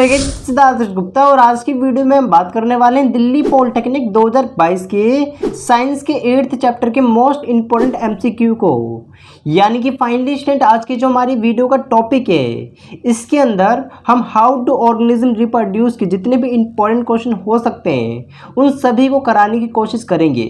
रहेगा सिद्धार्थ गुप्ता और आज की वीडियो में हम बात करने वाले हैं दिल्ली पॉलिटेक्निक 2022 के साइंस के 8th चैप्टर के मोस्ट इंपॉर्टेंट एमसीक्यू को। यानी कि फाइनली स्टूडेंट आज की जो हमारी वीडियो का टॉपिक है इसके अंदर हम हाउ टू ऑर्गेनिज्म रिप्रोड्यूस के जितने भी इंपॉर्टेंट क्वेश्चन हो सकते हैं उन सभी को कराने की कोशिश करेंगे।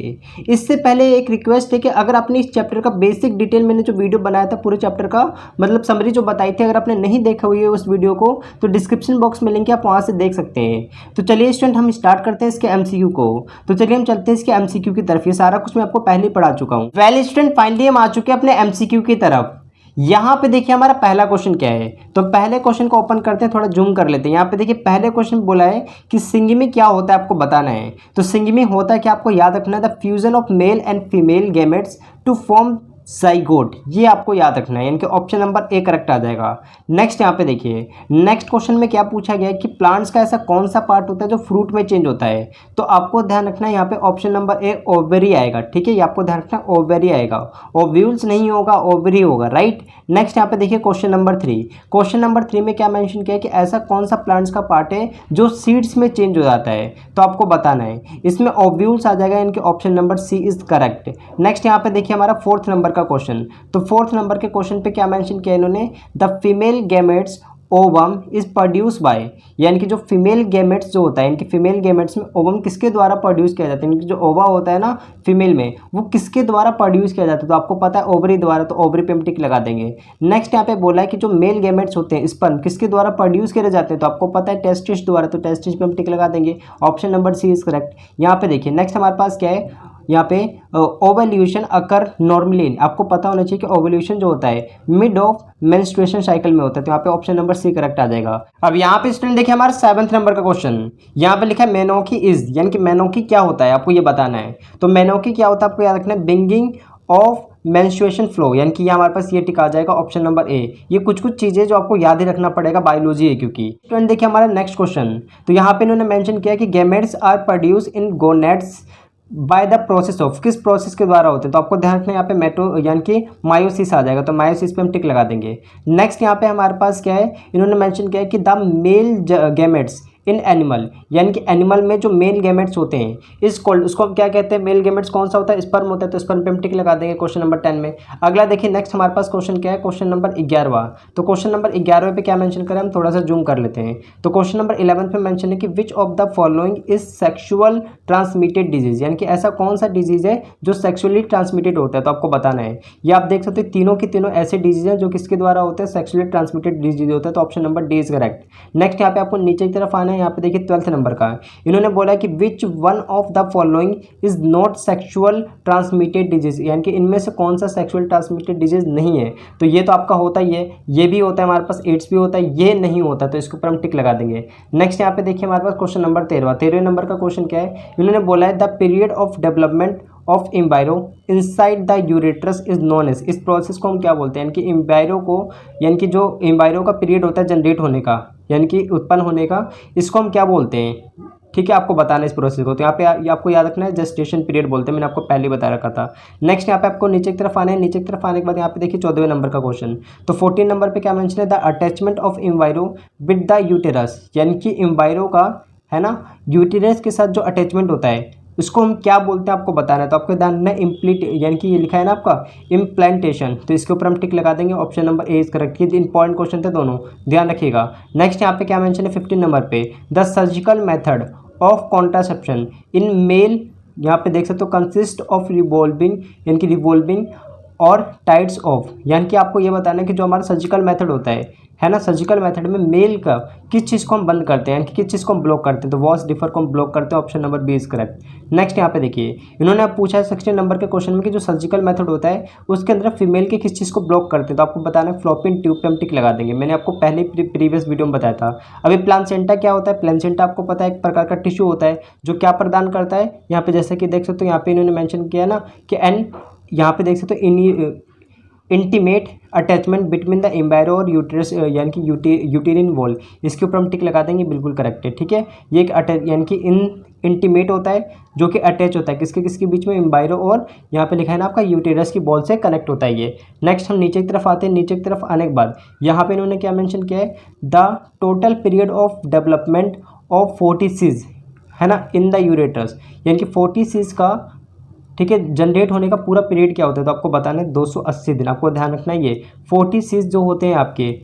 इससे पहले एक रिक्वेस्ट है कि अगर आपने इस चैप्टर का बेसिक डिटेल मैंने जो वीडियो बनाया था पूरे चैप्टर का मतलब समरी जो बताई थी, अगर आपने नहीं देखा हुई है उस वीडियो को तो डिस्क्रिप्शन बॉक्स में लिंक है, आप वहाँ से देख सकते हैं। तो चलिए स्टूडेंट हम स्टार्ट करते हैं इसके एमसीक्यू को। तो चलिए हम चलते हैं इसके एमसीक्यू की तरफ। ये सारा कुछ मैं आपको पहले ही पढ़ा चुका हूँ। वेल स्टूडेंट फाइनली हम आ चुके हैं अपने एमसीक्यू की तरफ। यहाँ पे देखिए हमारा पहला क्वेश्चन क्या है, तो पहले क्वेश्चन को ओपन करते हैं, थोड़ा जूम कर लेते हैं। यहाँ पे देखिए पहले क्वेश्चन बोला है कि सिंगमी क्या होता है आपको बताना है। तो सिंगमी होता है कि आपको याद रखना है the fusion of male and female gametes to form zygote, ये आपको याद रखना है, यानी कि ऑप्शन नंबर ए करेक्ट आ जाएगा। नेक्स्ट यहाँ पे देखिए नेक्स्ट क्वेश्चन में क्या पूछा गया है कि प्लांट्स का ऐसा कौन सा पार्ट होता है जो फ्रूट में चेंज होता है। तो आपको ध्यान रखना है यहाँ पे ऑप्शन नंबर ए ओवरी आएगा। ठीक है, ये आपको ध्यान रखना है ओवरी आएगा, ओव्यूल्स नहीं होगा ओवरी होगा, राइट। नेक्स्ट यहाँ पे देखिए क्वेश्चन नंबर 3। क्वेश्चन नंबर 3 में क्या मेंशन किया है कि ऐसा कौन सा प्लांट्स का पार्ट है जो सीड्स में चेंज हो जाता है। तो आपको बताना है, इसमें ओव्यूल्स आ जाएगा, इनके option number C is correct. Next यहाँ पे देखिए हमारा 4th नंबर का क्वेश्चन। तो 4th नंबर के क्वेश्चन पे क्या मेंशन किया इन्होंने, the female gametes ovum is produce by, यानी कि जो फीमेल गैमेट्स जो होता है इनके फीमेल गैमेट्स में ओवम किसके द्वारा प्रोड्यूस किया जाता है, इनकी जो ओवा होता है ना फीमेल में वो किसके द्वारा प्रोड्यूस किया जाता है। तो आपको पता है ओवरी द्वारा, तो ओवरी पे हम टिक लगा देंगे। नेक्स्ट यहाँ पे बोला है कि जो मेल गैमेट्स होते हैं स्पर्म किसके द्वारा प्रोड्यूस किए जाते हैं, तो आपको पता है टेस्टिस द्वारा, तो टेस्टिस पे हम टिक लगा देंगे, option number C is correct. यहाँ पे देखिए नेक्स्ट हमारे पास क्या है, यहाँ पे ओवल्यूशन अकर नॉर्मली, आपको पता होना चाहिए कि ओवल्यूशन जो होता है मिड ऑफ मेंस्ट्रुएशन साइकिल में होता है। तो यहाँ पे ऑप्शन नंबर सी करेक्ट आ जाएगा। अब यहाँ पे स्टूडेंट देखिए हमारा 7th नंबर का क्वेश्चन, यहाँ पे लिखा है मेनोकी इज, यानी कि मेनोकी क्या होता है आपको ये बताना है। तो मेनोकी क्या होता है आपको याद रखना है, बिंगिंग ऑफ मेंस्ट्रुएशन फ्लो, यानी कि ये हमारे पास ये टिक आ जाएगा ऑप्शन नंबर ए। ये कुछ चीज़ें जो आपको याद ही रखना पड़ेगा, बायोलॉजी है क्योंकि। स्टूडेंट देखिए हमारा नेक्स्ट क्वेश्चन, तो यहाँ पे इन्होंने मेंशन किया कि gametes are produce in gonads by the process of, किस प्रोसेस के द्वारा होते हैं। तो आपको ध्यान रखना है यहाँ पे मेट्रो यानी कि मायोसिस आ जाएगा, तो मायोसिस पे हम टिक लगा देंगे। नेक्स्ट यहाँ पे हमारे पास क्या है, इन्होंने मेंशन किया है कि the male gametes in animal, यानी कि एनिमल में जो मेल गैमेट्स होते हैं इस कॉल्ड, उसको हम क्या कहते हैं, मेल गैमेट्स कौन सा होता है, स्पर्म होता है, तो स्पर्म पे हम टिक लगा देंगे क्वेश्चन नंबर 10 में। अगला देखिए नेक्स्ट हमारे पास क्वेश्चन क्या है, क्वेश्चन नंबर 11वां। तो क्वेश्चन नंबर 11वें पे क्या मेंशन करें, हम थोड़ा सा जूम कर लेते हैं। तो क्वेश्चन नंबर 11 पे मेंशन है कि विच of the following is sexual transmitted disease, यानी कि ऐसा कौन सा डिजीज है जो सेक्सुअली ट्रांसमिटेड होता है। तो आपको बताना है, ये आप देख सकते हो तीनों की तीनों ऐसे डिजीज हैं जो किसके द्वारा होते हैं, सेक्सुअली ट्रांसमिटेड डिजीज होता है, तो option number D is correct. Next यहाँ पे आपको नीचे की तरफ आना है, यहाँ पे देखिए 12th नंबर का इन्होंने बोला कि which one of the following is not sexual transmitted disease, यानी कि इनमें से कौन सा सेक्सुअल ट्रांसमिटेड डिजीज नहीं है। तो ये तो आपका होता ही है, ये भी होता है हमारे पास, एड्स भी होता है, ये नहीं होता, तो इसके ऊपर हम टिक लगा देंगे। नेक्स्ट यहाँ पे देखिए हमारे पास क्वेश्चन नंबर 13वें नंबर का क्वेश्चन क्या है, इन्होंने बोला है the period of development of embryo inside the uterus is known as, इस प्रोसेस को हम क्या बोलते हैं, यानी कि एम्ब्रायो को, यानी कि जो एम्ब्रायो का पीरियड होता है जनरेट होने का, यानी कि उत्पन्न होने का, इसको हम क्या बोलते हैं। ठीक है, आपको बताना है इस प्रोसेस को। तो यहाँ पे आपको याद रखना है जेस्टेशन पीरियड बोलते हैं, मैंने आपको पहले बता रखा था। नेक्स्ट यहाँ पे आपको नीचे की तरफ आना है, नीचे की तरफ आने के बाद यहाँ पे देखिए 14वें नंबर का क्वेश्चन। तो 14 नंबर पे क्या मेंशन है, the attachment of embryo with the uterus, यानी कि एम्ब्रायो का है ना यूटेरस के साथ जो अटैचमेंट होता है उसको हम क्या बोलते हैं आपको बताना है। तो आपको ध्यान रखना है इम्प्लीट, यानी कि ये लिखा है ना आपका इम्प्लांटेशन, तो इसके ऊपर हम टिक लगा देंगे, option number A is correct. ये इंपॉर्टेंट क्वेश्चन थे दोनों, ध्यान रखिएगा। नेक्स्ट यहाँ पे क्या मेंशन है 15 नंबर पे, the surgical method of contraception in male, यहाँ पे देख सकते हो कंसिस्ट ऑफ रिवॉल्विंग, यानी कि रिवॉल्विंग और टाइड्स ऑफ, यानी कि आपको ये बताना है कि जो हमारा सर्जिकल मेथड होता है ना, सर्जिकल मेथड में मेल का किस चीज़ को हम बंद करते हैं, यानी कि किस चीज़ को हम ब्लॉक करते हैं। तो वॉस डिफर को हम ब्लॉक करते हैं, option number B is correct. Next यहाँ पे देखिए इन्होंने अब पूछा है 16 नंबर के क्वेश्चन में कि जो सर्जिकल मेथड होता है उसके अंदर फीमेल के किस चीज़ को ब्लॉक करते हैं। तो आपको बताना है फ्लोपिन ट्यूब पे हम टिक लगा देंगे, मैंने आपको पहले प्रीवियस वीडियो में बताया था। अभी प्लासेंटा क्या होता है, प्लासेंटा आपको पता है एक प्रकार का टिश्यू होता है जो क्या प्रदान करता है, यहाँ पे जैसे कि देख सकते हो यहाँ पे इन्होंने मेंशन किया ना कि एन, यहाँ पे देख सकते हो इंटीमेट अटैचमेंट बिटवीन द एम्बायरो और यूटेरस यानी कि यूटेरिन वॉल, इसके ऊपर हम टिक लगा देंगे, बिल्कुल करेक्ट है। ठीक है, ये एक अटैच यानी कि इंटीमेट होता है जो कि अटैच होता है किसके किसके बीच में, एम्बायरो और यहाँ पे लिखा है ना आपका यूटेरस की बॉल से कनेक्ट होता है ये। नेक्स्ट हम नीचे की तरफ आते हैं। नीचे की तरफ आने के बाद यहाँ पे इन्होंने क्या मेंशन किया है, the total period of development of 40 sees, है ना, इन द यूरेटर्स, यानी कि 40 सीज का, ठीक है, जनरेट होने का पूरा पीरियड क्या होता है, तो आपको बताना है 280 दिन। आपको ध्यान रखना है ये 40 सीज जो होते हैं आपके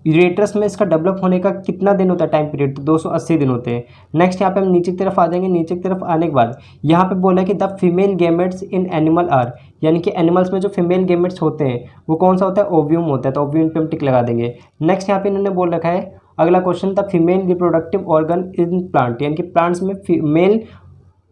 यूरेटर्स में, इसका डेवलप होने का कितना दिन होता है टाइम पीरियड, तो 280 दिन होते हैं। नेक्स्ट यहाँ पे हम नीचे की तरफ आ जाएंगे। नीचे की तरफ आने के बाद यहाँ पे बोला है कि the female gametes in animal are, यानी कि एनिमल्स में जो फीमेल गेमेट्स होते हैं वो कौन सा होता है, ओव्यूम होता है, तो ओव्यूम पे हम टिक लगा देंगे। नेक्स्ट यहाँ पे इन्होंने बोल रखा है अगला question, the female reproductive organ in plant, यानी कि प्लांट्स में फीमेल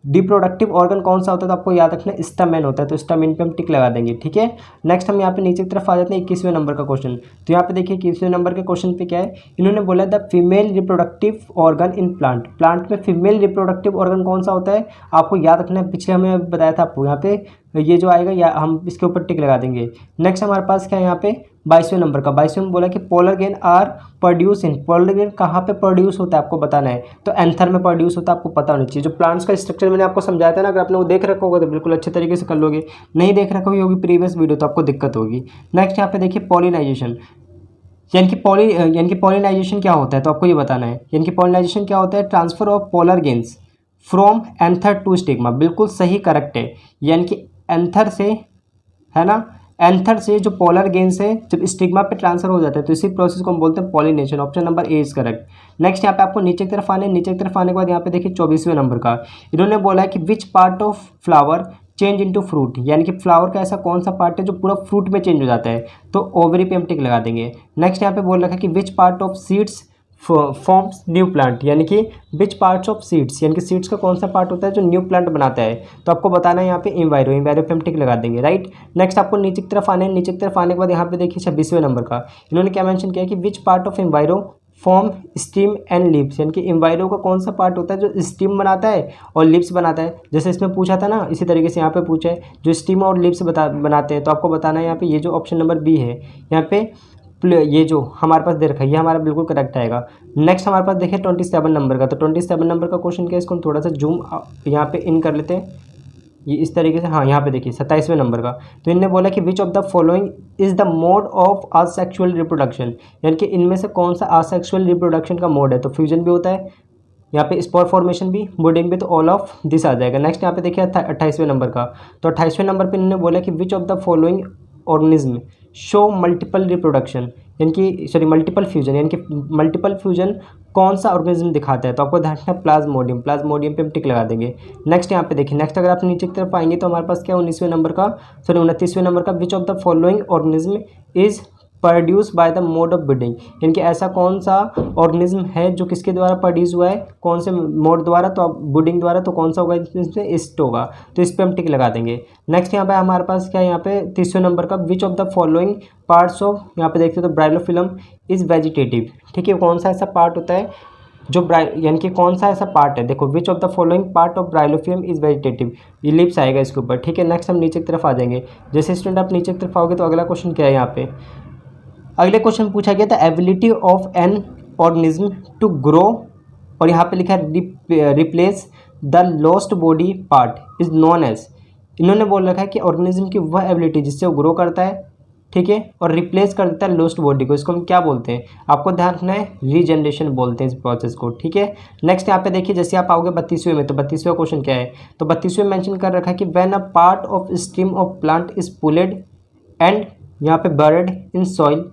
रिप्रोडक्टिव ऑर्गन कौन सा होता है, तो आपको याद रखना है स्टैमेन होता है, तो स्टैमेन पे हम टिक लगा देंगे। ठीक है, नेक्स्ट हम यहाँ पे नीचे की तरफ आ जाते हैं 21वें नंबर का क्वेश्चन। तो यहाँ पे देखिए 21वें नंबर के क्वेश्चन पे क्या है, इन्होंने बोला the female reproductive organ in plant, plant में फीमेल रिप्रोडक्टिव ऑर्गन कौन सा होता है, आपको याद रखना है, पिछले हमें बताया था आपको, यहाँ पे ये जो आएगा या हम इसके ऊपर टिक लगा देंगे। नेक्स्ट हमारे पास क्या है यहाँ पे 22वें नंबर का, 22वें में बोला कि pollen grain are produce in, pollen grain कहाँ पे प्रोड्यूस होता है आपको बताना है, तो एंथर में प्रोड्यूस होता है, आपको पता होना चाहिए। जो प्लांट्स का स्ट्रक्चर मैंने आपको समझाया था ना, अगर आपने वो देख रखा होगा तो बिल्कुल अच्छे तरीके से कर लोगे, नहीं देख रखा होगी प्रीवियस वीडियो तो आपको दिक्कत होगी। नेक्स्ट यहाँ पे देखिए पॉलिनाइजेशन, यानी कि पॉलिनाइजेशन क्या होता है, तो आपको ये बताना है, यानी कि पॉलिनाइजेशन क्या होता है, transfer of pollen grains from anther to stigma, बिल्कुल सही करेक्ट है, यानी कि एंथर से, है ना, एंथर से जो पोलर गेन्स है जब स्टिग्मा पे ट्रांसफर हो जाता है तो इसी प्रोसेस को हम बोलते हैं pollination. Option number A is correct. Next यहाँ पे आपको नीचे की तरफ आने, नीचे की तरफ आने के बाद यहाँ पे देखिए 24वें नंबर का, इन्होंने बोला है कि which part of flower change into fruit, यानी कि फ्लावर का ऐसा कौन सा पार्ट है जो पूरा फ्रूट में चेंज हो जाता है, तो ओवरी पे हम टिक लगा देंगे। नेक्स्ट यहाँ पे बोल रखा है कि which part of seeds forms new plant, यानी कि विच पार्ट्स ऑफ सीड्स, यानी कि सीड्स का कौन सा पार्ट होता है जो न्यू प्लांट बनाता है, तो आपको बताना है यहाँ पे एम्वायरो, एम्वायरो पे हम टिक लगा देंगे, राइट। नेक्स्ट आपको नीचे की तरफ आने, नीचे की तरफ आने के बाद यहाँ पे देखिए 26वें नंबर का, इन्होंने क्या मेंशन किया कि which part of embryo form stem and leaves, यानी कि एम्वायरो का कौन सा पार्ट होता है जो स्टीम बनाता है और लिप्स बनाता है, जैसे इसमें पूछा था ना, इसी तरीके से यहाँ पे पूछा है जो स्टीम और लिप्स बनाते हैं, तो आपको बताना है यहाँ पे ये जो ऑप्शन नंबर बी है, यहाँ पे ये जो हमारे पास दे रखा है ये हमारा बिल्कुल करेक्ट आएगा। नेक्स्ट हमारे पास देखिए 27 नंबर का, तो 27 नंबर का क्वेश्चन क्या है, इसको हम थोड़ा सा जूम यहाँ पे इन कर लेते हैं, ये इस तरीके से, हाँ यहाँ पे देखिए 27वें नंबर का, तो इनने बोला कि विच of the following is the mode of asexual reproduction, यानी कि इनमें से कौन सा असेक्सुअल रिप्रोडक्शन का मोड है, तो फ्यूजन भी होता है, यहाँ पे स्पोर फॉर्मेशन भी, ब्रीडिंग भी, तो ऑल ऑफ दिस आ जाएगा। नेक्स्ट यहाँ पे देखिए 28वें नंबर का, तो 28वें नंबर पे इन्होंने बोला कि विच of the following organism show multiple reproduction, यानी कि सॉरी मल्टीपल फ्यूजन, यानी कि मल्टीपल फ्यूजन कौन सा ऑर्गेनिज्म दिखाता है, तो आपको ध्यान रखना प्लाज्मोडियम, प्लाज्मोडियम पे हम टिक लगा देंगे। नेक्स्ट यहाँ पे देखिए, नेक्स्ट अगर आप नीचे की तरफ आएंगे तो हमारे पास क्या 19वें नंबर का, सॉरी 29वें नंबर का, विच of the following organism is produce by the mode of breeding, यानी कि ऐसा कौन सा ऑर्गेनिज्म है जो किसके द्वारा प्रोड्यूस हुआ है, कौन से मोड द्वारा, तो आप ब्रीडिंग द्वारा, तो कौन सा होगा इसमें, ईस्ट होगा, तो इस पर हम टिक लगा देंगे। नेक्स्ट यहाँ पे हमारे पास क्या है, यहाँ पे 30वें नंबर का, विच of the following parts of, यहाँ पे देखते हो तो ब्राइलोफिलम इज वेजिटेटिव, ठीक है, कौन सा ऐसा पार्ट होता है जो यानी कि कौन सा ऐसा पार्ट है, देखो which of the following part of Bryophyllum is vegetative, ये लिप्स आएगा इसके ऊपर, ठीक है। नेक्स्ट हम नीचे की तरफ आ जाएंगे, जैसे स्टूडेंट आप नीचे की तरफ आओगे तो अगला क्वेश्चन क्या है, यहाँ पे अगले क्वेश्चन पूछा गया था ability of an organism to grow, और यहाँ पे लिखा है replace the lost body part is known as, इन्होंने बोल रखा है कि ऑर्गेनिज्म की वह एबिलिटी जिससे वो ग्रो करता है, ठीक है, और रिप्लेस कर देता है लॉस्ट बॉडी को, इसको हम क्या बोलते हैं, आपको ध्यान रखना है रीजनरेशन बोलते हैं इस प्रोसेस को, ठीक है। नेक्स्ट यहाँ पे देखिए, जैसे आप आओगे 32वें में, तो 32वां क्वेश्चन क्या है, तो 32वें मेंशन कर रखा है कि when a part of stem of plant is pulled and यहाँ पे buried in soil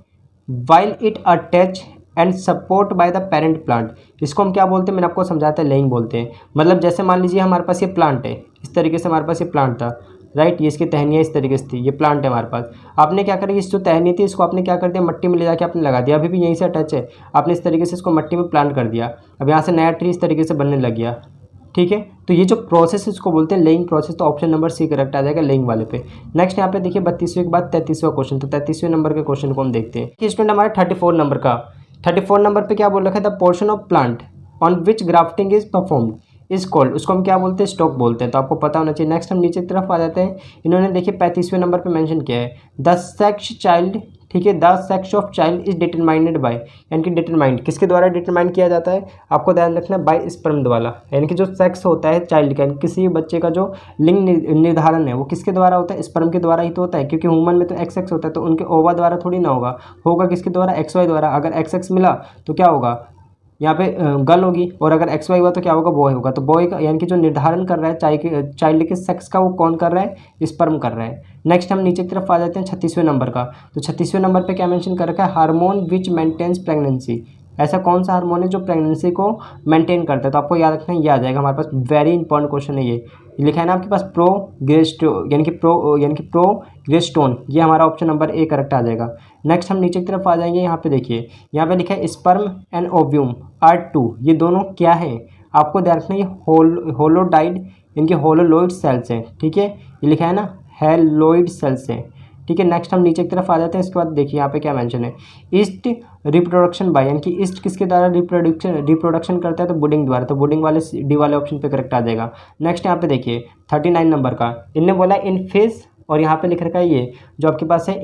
while it attach and support by the parent plant, इसको हम क्या बोलते हैं, मैंने आपको समझाया था लेइंग बोलते हैं। मतलब जैसे मान लीजिए हमारे पास ये प्लांट है, इस तरीके से हमारे पास ये प्लांट था, राइट, ये इसकी टहनियाँ इस तरीके से थी, ये प्लांट है हमारे पास, आपने क्या करा, इस जो टहनी थी इसको आपने क्या कर दिया, मट्टी में ले जाके आपने लगा दिया, अभी भी यहीं से अटैच है, आपने इस तरीके से इसको मट्टी में प्लांट कर दिया, अब यहाँ से नया ट्री इस तरीके से बनने लग गया, ठीक है। तो ये जो प्रोसेस इसको बोलते हैं लेइंग प्रोसेस, तो ऑप्शन नंबर सी करेक्ट आ जाएगा लेइंग वाले पे। नेक्स्ट यहाँ पे देखिए 32वें के बाद 33वां क्वेश्चन, तो 33वें नंबर के क्वेश्चन को हम देखते हैं कि स्टूडेंट हमारा 34 नंबर का, 34 नंबर पे क्या बोल रखा है, the portion of plant on which grafting is performed is called, उसको हम क्या बोलते हैं, स्टॉक बोलते हैं, तो आपको पता होना चाहिए। नेक्स्ट हम नीचे की तरफ आ जाते हैं, इन्होंने देखिए 35वें नंबर पे मेंशन किया है द सेक्स चाइल्ड ठीक है। The sex of child is determined by, यानी कि डिटरमाइंड किसके द्वारा डिटरमाइन किया जाता है, आपको ध्यान रखना, बाय स्पर्म द्वारा। यानी कि जो सेक्स होता है चाइल्ड का, किसी बच्चे का जो लिंग निर्धारण है वो किसके द्वारा होता है, स्पर्म के द्वारा ही तो होता है, क्योंकि ह्यूमन में तो एक्स एक्स होता है, तो उनके ओवा द्वारा थोड़ी ना होगा, होगा किसके द्वारा, एक्स वाई द्वारा। अगर एक्स एक्स मिला तो क्या होगा, यहाँ पे गर्ल होगी, और अगर एक्स वाई हुआ तो क्या होगा, बॉय होगा। तो बॉय का यानी कि जो निर्धारण कर रहा है चाइल्ड के सेक्स का, वो कौन कर रहा है, स्पर्म कर रहा है। नेक्स्ट हम नीचे की तरफ आ जाते हैं 36वें नंबर का। तो 36वें नंबर पे क्या मेंशन कर रखा है, हार्मोन विच मेंटेन्स प्रेगनेंसी। ऐसा कौन सा हार्मोन है जो प्रेगनेंसी को मेंटेन करता है, तो आपको याद रखना है, ये आ जाएगा हमारे पास। वेरी इंपॉर्टेंट क्वेश्चन है ये लिखा है ना आपके पास, यानी कि प्रोगेस्टेरोन, ये हमारा ऑप्शन नंबर ए करेक्ट आ जाएगा। नेक्स्ट हम नीचे की तरफ आ जाएंगे, यहाँ पे देखिए, यहाँ पे लिखा है sperm and ovum are two, ये दोनों क्या है, आपको ध्यान रखना, ये होलोडाइड, इनके होलोलॉइड सेल्स हैं, ठीक है, ये लिखा है ना, हैलोइड सेल्स हैं, ठीक है। नेक्स्ट हम नीचे की तरफ आ जाते हैं, इसके बाद देखिए यहाँ पे क्या मेंशन है, ईस्ट रिप्रोडक्शन बाय, यानी कि ईस्ट किसके द्वारा रिप्रोडक्शन करता है, तो बुडिंग द्वारा, तो बुडिंग वाले डी वाले ऑप्शन पे करेक्ट आ जाएगा। नेक्स्ट यहाँ पे देखिए 39 नंबर का, इनने बोला इन फेस, और यहाँ पे लिख रखा है ये जो आपके पास है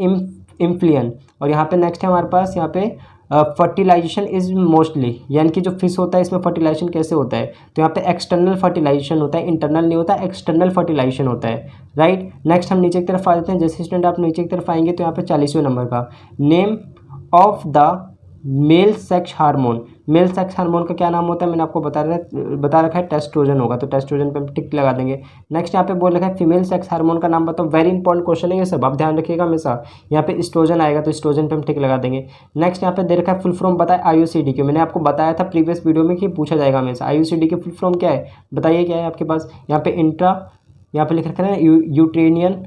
इम्फ्लियन, और यहाँ पे नेक्स्ट है हमारे पास, यहाँ पे फर्टिलाइजेशन इज मोस्टली, यानी कि जो फिश होता है इसमें फर्टिलाइजेशन कैसे होता है, तो यहाँ पे एक्सटर्नल फर्टिलाइजेशन होता है, इंटरनल नहीं होता, एक्सटर्नल फर्टिलाइजेशन होता है, राइट। नेक्स्ट हम नीचे की तरफ आ जाते हैं, जैसे स्टूडेंट आप नीचे की तरफ आएंगे तो यहाँ पे 40वें नंबर का, name of the male sex hormone, male sex hormone का क्या नाम होता है, मैंने आपको बता रखा है, टेस्टोस्टेरोन होगा, तो टेस्टोस्टेरोन पे हम टिक लगा देंगे। नेक्स्ट यहाँ पे बोल रखा है फीमेल सेक्स हार्मोन का नाम बताओ, वेरी इंपॉर्टेंट क्वेश्चन है ये सब, आप ध्यान रखिएगा हमेशा। यहाँ पे एस्ट्रोजन आएगा तो एस्ट्रोजन पे हम टिक लगा देंगे। नेक्स्ट यहाँ पे दे रखा है फुल फॉर्म बताए IUCD की, मैंने आपको बताया था प्रीवियस वीडियो में कि पूछा जाएगा हमेशा, IUCD की फुल फॉर्म क्या है, बताइए क्या है आपके पास। यहाँ पे यहाँ पे लिख रखा है यूट्रेनियन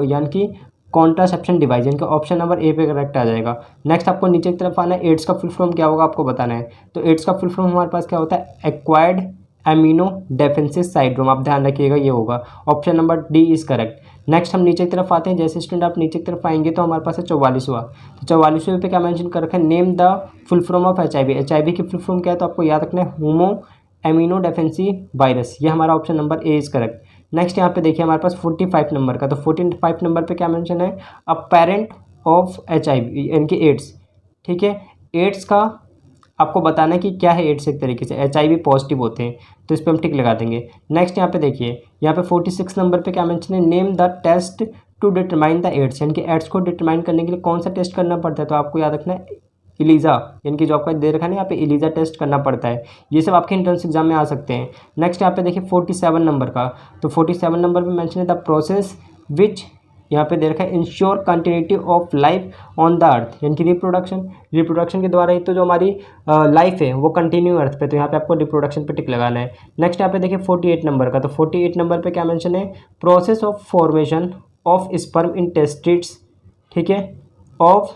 यानी कि कॉन्ट्रासेप्शन डिवाइस, इनका ऑप्शन नंबर ए पे करेक्ट आ जाएगा। नेक्स्ट आपको नीचे की तरफ आना है, एड्स का फुल फॉर्म क्या होगा आपको बताना है, तो एड्स का फुल फॉर्म हमारे पास क्या होता है, एक्वायर्ड एमिनो डेफिशिएंसी सिंड्रोम, आप ध्यान रखिएगा ये होगा, option number D is correct. Next हम नीचे की तरफ आते हैं, जैसे स्टूडेंट आप नीचे की तरफ आएंगे तो हमारे पास है 44वां, तो 44वें पे क्या मेंशन कर रखा है, name the full form of HIV, HIV की फुल फॉर्म क्या है, तो आपको याद रखना है होमो एमिनो डेफिशिएंसी वायरस, ये हमारा option number A is correct. Next यहाँ पे देखिए हमारे पास 45 नंबर का, तो 45 नंबर पे क्या मेंशन है, अ पेरेंट ऑफ HIV यानी कि एड्स, ठीक है, एड्स का आपको बताना है कि क्या है एड्स, एक तरीके से HIV पॉजिटिव होते हैं, तो इस पर हम टिक लगा देंगे। नेक्स्ट यहाँ पे देखिए, यहाँ पे 46 नंबर पे क्या मेंशन है, name the test to determine the AIDS, यानी कि एड्स को डिटरमाइन करने के लिए कौन सा टेस्ट करना पड़ता है, तो आपको याद रखना है इलीजा, यानी कि जो आपका दे रखा है ना यहाँ पे इलीजा टेस्ट करना पड़ता है, ये सब आपके एंट्रेंस एग्जाम में आ सकते हैं। नेक्स्ट यहाँ पे देखिए 47 नंबर का, तो 47 नंबर पे मेंशन है द प्रोसेस विच, यहाँ पे दे रखा है ensure continuity of life on the earth, यानी कि रिप्रोडक्शन के द्वारा ही तो जो हमारी लाइफ है वो कंटिन्यू अर्थ पे, तो यहाँ पे आपको रिप्रोडक्शन पे टिक लगाना है। नेक्स्ट यहाँ पे देखिए 48 नंबर का, तो 48 नंबर पे क्या मेंशन है, process of formation of sperm in testes, ठीक है, of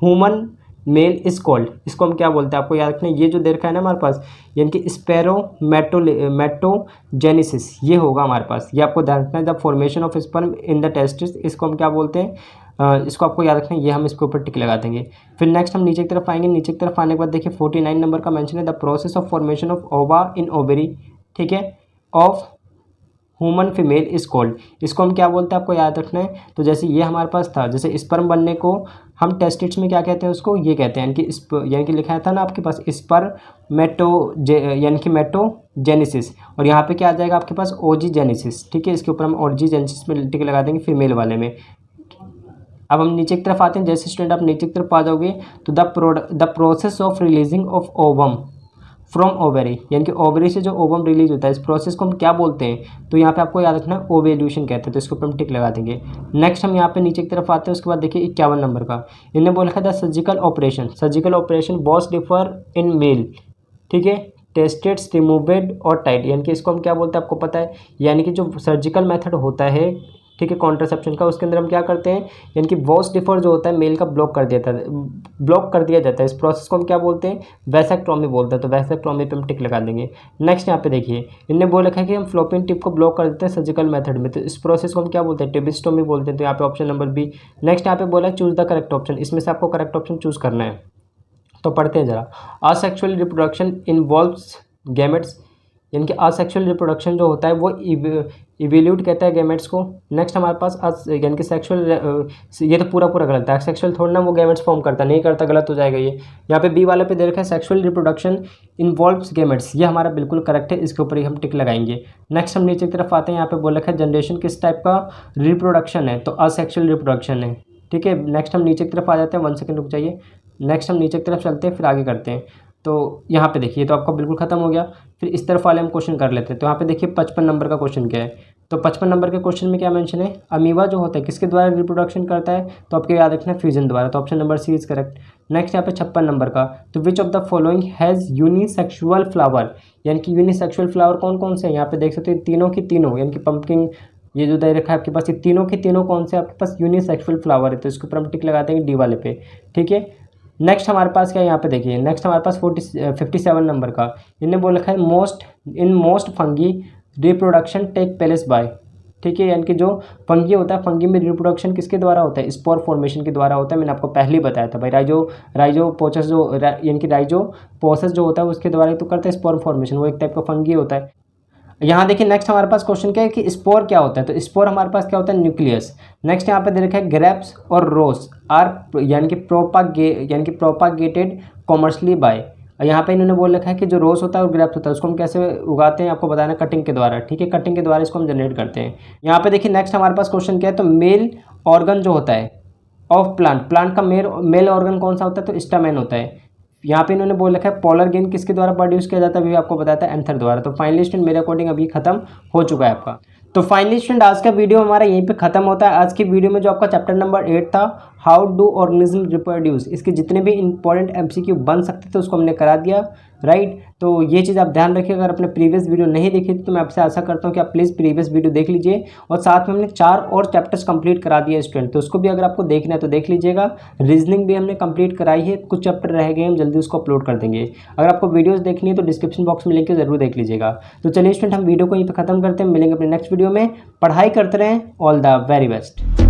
human male is called, इसको हम क्या बोलते हैं, आपको याद रखना है, ये जो दे रखा है ना हमारे पास, यानी कि स्पेरोमेटोजेनेसिस, ये होगा हमारे पास, ये आपको ध्यान रखना है, the formation of sperm in the testis, इसको हम क्या बोलते हैं, इसको आपको याद रखना है, ये हम इसके ऊपर टिक लगा देंगे। फिर नेक्स्ट हम नीचे की तरफ आएंगे, नीचे की तरफ आने के बाद देखिए 49 नंबर का मेंशन है the process of formation of ओवा इन ओवेरी, ठीक है, of human female is called, इसको हम क्या बोलते हैं आपको याद रखना है। तो जैसे ये हमारे पास था, जैसे स्पर्म बनने को हम टेस्टिट्स में क्या कहते हैं, उसको ये कहते हैं, यानी कि लिखा था ना आपके पास यानी कि मेटोजेनेसिस, और यहाँ पे क्या आ जाएगा आपके पास ओजीजेनेसिस, ठीक है, इसके ऊपर हम ओजीजेनेसिस में टिक लगा देंगे फीमेल वाले में। अब हम नीचे की तरफ आते हैं, जैसे स्टूडेंट आप नीचे की तरफ आ जाओगे तो the process of releasing of ovum from ovary, यानी कि ओवरी से जो ओवम रिलीज होता है, इस प्रोसेस को हम क्या बोलते हैं, तो यहाँ पे आपको याद रखना है ओवेल्यूशन कहते हैं, तो इसके ऊपर हम टिक लगा देंगे। नेक्स्ट हम यहाँ पे नीचे की तरफ आते हैं, उसके बाद देखिए 51 नंबर का, इन्हें बोला था surgical operation vas defer in male, ठीक है, टेस्टेड्स रिमूवेड और टाइट, यानी कि इसको हम क्या बोलते हैं आपको पता है, यानी कि जो सर्जिकल मेथड होता है, ठीक है, कॉन्ट्रासेप्शन का, उसके अंदर हम क्या करते हैं, यानी कि वॉस डिफर जो होता है मेल का ब्लॉक कर दिया जाता है, इस प्रोसेस को हम क्या बोलते हैं, वैसेक्टोमी बोलते हैं, तो वैसेक्टोमी पे हम टिक लगा देंगे। नेक्स्ट यहाँ पे देखिए इनने बोल रखा है कि हम फ्लोपियन टिप को ब्लॉक कर देते हैं सर्जिकल मेथड में, तो इस प्रोसेस को हम क्या बोलते हैं, टेबिस्टोमी बोलते हैं, तो यहाँ पे ऑप्शन नंबर बी। नेक्स्ट यहाँ पे बोला है चूज द करेक्ट ऑप्शन, इसमें से आपको करेक्ट ऑप्शन चूज करना है, तो पढ़ते हैं जरा। असेक्सुअल रिप्रोडक्शन इन्वॉल्व्स गैमेट्स, यानी कि असेक्सुअल रिप्रोडक्शन जो होता है वो इवेल्यूट कहता है गैमेट्स को। नेक्स्ट हमारे पास यानी कि सेक्सुअल, ये तो पूरा गलत है, सेक्सुअल थोड़ा ना वो गैमेट्स फॉर्म करता, नहीं करता, गलत हो जाएगा ये। यहाँ पे बी वाले पे दे रखा है सेक्सुअल रिप्रोडक्शन इन्वॉल्व्स गैमेट्स, ये हमारा बिल्कुल करेक्ट है, इसके ऊपर ही हम टिक लगाएंगे। नेक्स्ट हम नीचे की तरफ आते हैं, यहाँ पे बोल रखा है जनरेशन किस टाइप का रिप्रोडक्शन है, तो असेक्सुअल रिप्रोडक्शन है। ठीक है, नेक्स्ट हम नीचे की तरफ आ जाते हैं, 1 सेकंड रुक जाइए। नेक्स्ट हम नीचे की तरफ चलते हैं, फिर आगे करते हैं। तो यहाँ पे देखिए, तो आपका बिल्कुल खत्म हो गया। फिर इस तरफ वाले हम क्वेश्चन कर लेते हैं। तो यहाँ पे देखिए 55 नंबर का क्वेश्चन क्या है, तो 55 नंबर के क्वेश्चन में क्या मेंशन है, अमीबा जो होता है किसके द्वारा रिप्रोडक्शन करता है, तो आपको याद रखना है फ्यूजन द्वारा, तो option number C is correct. Next यहाँ पे 56 नंबर का, तो which of the following has unisexual flower, यानी कि यूनिसेक्सुअल फ्लावर कौन कौन से हैं, यहाँ पे देख सकते हैं तीनों की तीनों, यानी कि पंपकिन ये जो दे रखा है आपके पास, ये तीनों के तीनों कौन से आपके पास यूनिसेक्सुअल फ्लावर है, तो इसके ऊपर हम टिक लगाते हैं डी वाले पे। ठीक है, नेक्स्ट हमारे पास क्या है, यहाँ पे देखिए नेक्स्ट हमारे पास 57 नंबर का, इन्हें बोल रखा है most fungi reproduction take place by. ठीक है, यानी कि जो फंगी होता है, फंगी में रिप्रोडक्शन किसके द्वारा होता है, स्पोर फॉर्मेशन के द्वारा होता है। मैंने आपको पहले ही बताया था भाई, राइजोपोचस यानी कि राइजोपोसस जो होता है उसके द्वारा ही तो करता है स्पोर फॉर्मेशन, वो एक टाइप का फंगी होता है। यहाँ देखिए नेक्स्ट हमारे पास क्वेश्चन क्या है कि स्पोर क्या होता है, तो स्पोर हमारे पास क्या होता है, न्यूक्लियस। नेक्स्ट यहाँ पे दे रखा है ग्रेप्स और रोज आर यानी कि प्रोपागेटेड कॉमर्शली बाय। यहाँ पे इन्होंने बोल रखा है कि जो रोज होता है और ग्रेप्स होता है उसको हम कैसे उगाते हैं, आपको बताना कटिंग के द्वारा। ठीक है, कटिंग के द्वारा इसको हम जनरेट करते हैं। यहाँ पे देखिए नेक्स्ट हमारे पास क्वेश्चन क्या है, तो मेल ऑर्गन जो होता है ऑफ प्लांट का मेल ऑर्गन कौन सा होता है, तो स्टैमेन होता है। यहाँ पे इन्होंने बोल रखा है पोलर गेन किसके द्वारा प्रोड्यूस किया जाता है, अभी आपको बताया था एंथर द्वारा। तो फाइनली स्टूडेंट मेरे अकॉर्डिंग अभी खत्म हो चुका है आपका। तो फाइनली स्टूडेंट आज का वीडियो हमारा यहीं पे खत्म होता है। आज की वीडियो में जो आपका चैप्टर नंबर 8 था, हाउ डू ऑर्गेनिज्म रिप्रोड्यूस, इसके जितने भी इंपॉर्टेंट एमसीक्यू बन सकते थे उसको हमने करा दिया, राइट। तो ये चीज़ आप ध्यान रखिए, अगर अपने प्रीवियस वीडियो नहीं देखी थी तो मैं आपसे आशा करता हूँ कि आप प्लीज़ प्रीवियस वीडियो देख लीजिए। और साथ में हमने 4 और चैप्टर्स कंप्लीट करा दिए स्टूडेंट, तो उसको भी अगर आपको देखना है तो देख लीजिएगा। रीजनिंग भी हमने कंप्लीट कराई है, कुछ चैप्टर रह गए, हम जल्दी उसको अपलोड कर देंगे। अगर आपको वीडियोज़ देखनी है तो डिस्क्रिप्शन बॉक्स में लिंक है, जरूर देख लीजिएगा। तो चलिए स्टूडेंट हम वीडियो को यहीं पर खत्म करते हैं, मिलेंगे अपने नेक्स्ट वीडियो में। पढ़ाई करते रहें, ऑल द वेरी बेस्ट।